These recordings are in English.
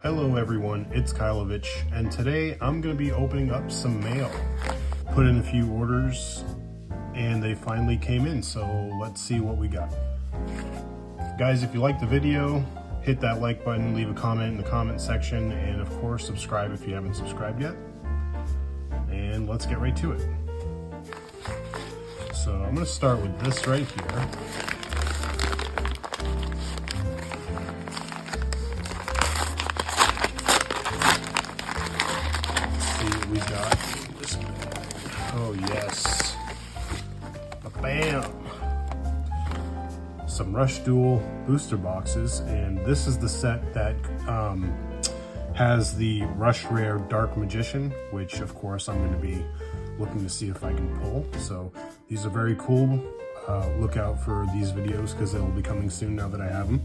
Hello everyone, it's Kylovich, and today I'm going to be opening up some mail. Put in a few orders, and they finally came in, so let's see what we got. Guys, if you liked the video, hit that like button, leave a comment in the comment section, and of course subscribe if you haven't subscribed yet. And let's get right to it. So I'm going to start with this right here. We got this bag. Oh yes, bam! Some Rush Duel booster boxes, and this is the set that has the Rush Rare Dark Magician, which of course I'm going to be looking to see if I can pull. So these are very cool. Look out for these videos because they'll be coming soon now that I have them.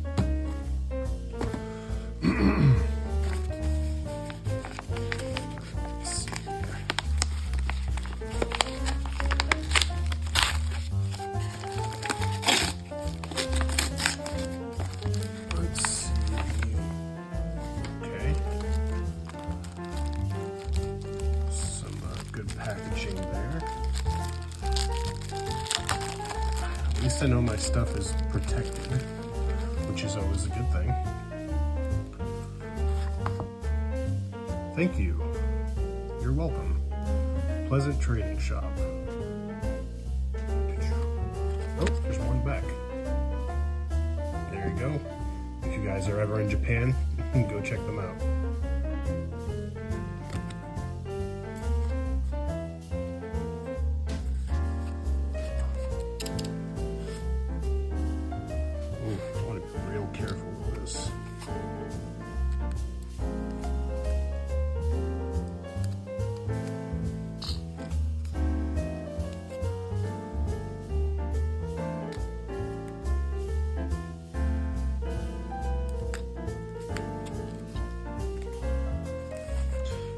Packaging there. At least I know my stuff is protected, which is always a good thing. Thank you. You're welcome. Pleasant Trading Shop. Oh, there's one back. There you go. If you guys are ever in Japan, go check them out. Careful with this.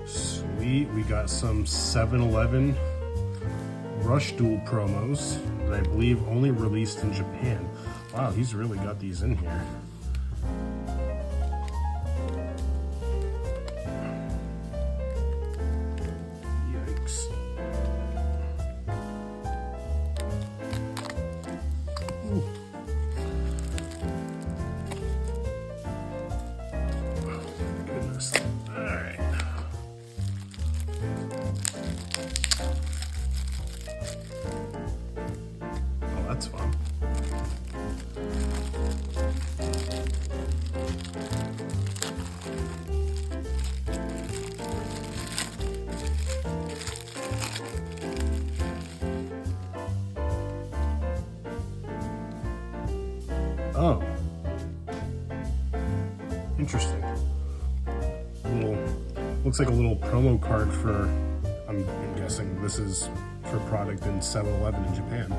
Sweet, we got some 7-Eleven Rush Duel promos that I believe only released in Japan. Wow, he's really got these in here. Yikes. Ooh. Oh, goodness. All right. Oh, that's fun. Oh, interesting. Looks like a little promo card for, I'm guessing this is for product in 7-Eleven in Japan.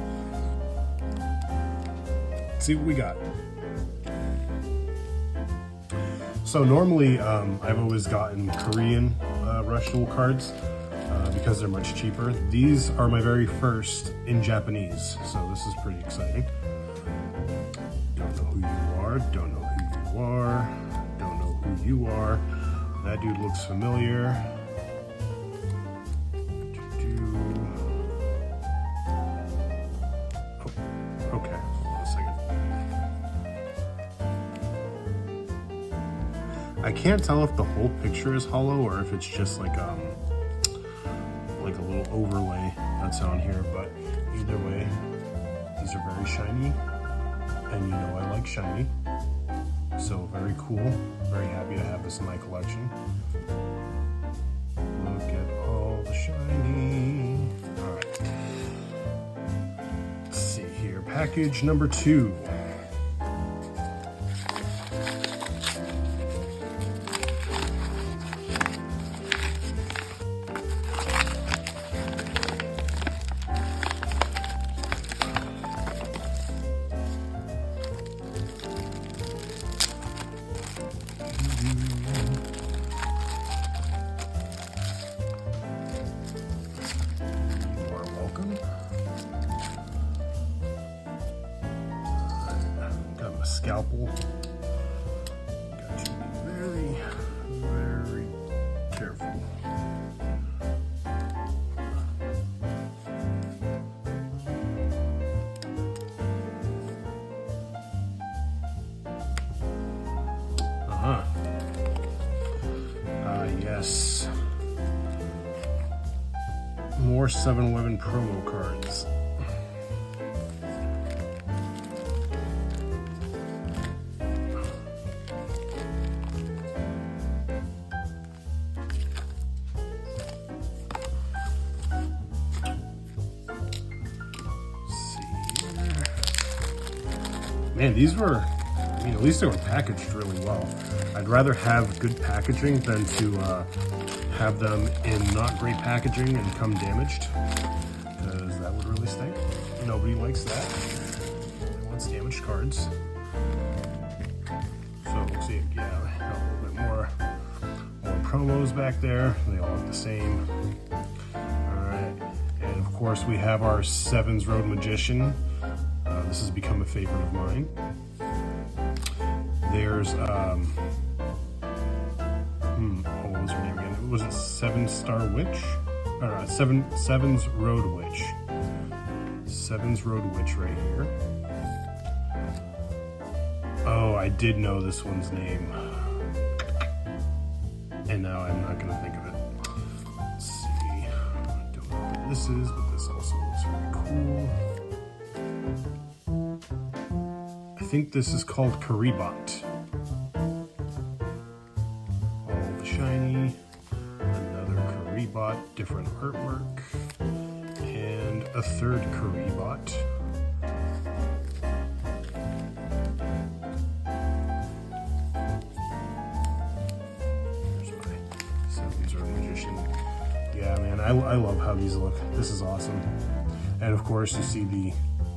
Let's see what we got. So normally I've always gotten Korean Rush Duel cards because they're much cheaper. These are my very first in Japanese, so this is pretty exciting. Don't know who you are, don't know who you are, don't know who you are. That dude looks familiar. Oh, okay, hold on a second. I can't tell if the whole picture is hollow or if it's just like a little overlay that's on here, but either way, these are very shiny. And you know I like shiny, so very cool. Very happy to have this in my collection. Look at all the shiny. All right. Let's see here. Package number 2. Got my scalpel. Got to be very Yes. More 7-Eleven promo cards. Man, these were, I mean, at least they were packaged really well. I'd rather have good packaging than to have them in not great packaging and come damaged, because that would really stink. Nobody likes that. Nobody wants damaged cards. So we'll see, yeah, a little bit more promos back there. They all look the same. All right, and of course we have our Sevens Road Magician. This has become a favorite of mine. There's, what was her name again? Was it 7-Star Witch? Or Sevens Road Witch. Sevens Road Witch right here. Oh, I did know this one's name. And now I'm not going to think of it. Let's see. I don't know what this is, but this also looks really cool. I think this is called Karibot. All the shiny, another Karibot, different artwork, and a third Karibot. Here's my Sevens Road Magician. Yeah, man, I love how these look. This is awesome. And of course, you see the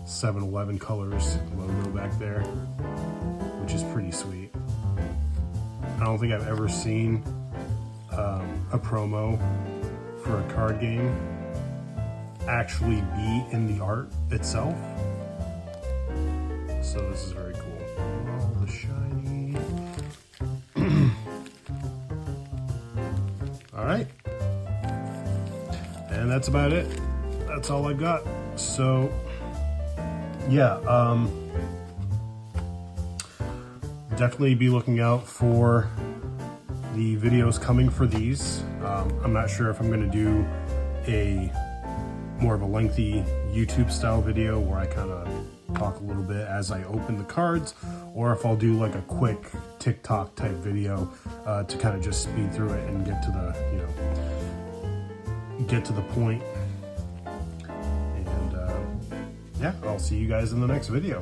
7-Eleven colors logo back there, which is pretty sweet. I don't think I've ever seen a promo for a card game actually be in the art itself. So this is very cool. All the shiny. All right. And that's about it. That's all I got. So yeah, definitely be looking out for the videos coming for these. I'm not sure if I'm going to do a more of a lengthy YouTube style video where I kind of talk a little bit as I open the cards, or if I'll do like a quick TikTok type video to kind of just speed through it and get to the, get to the point. Yeah, I'll see you guys in the next video.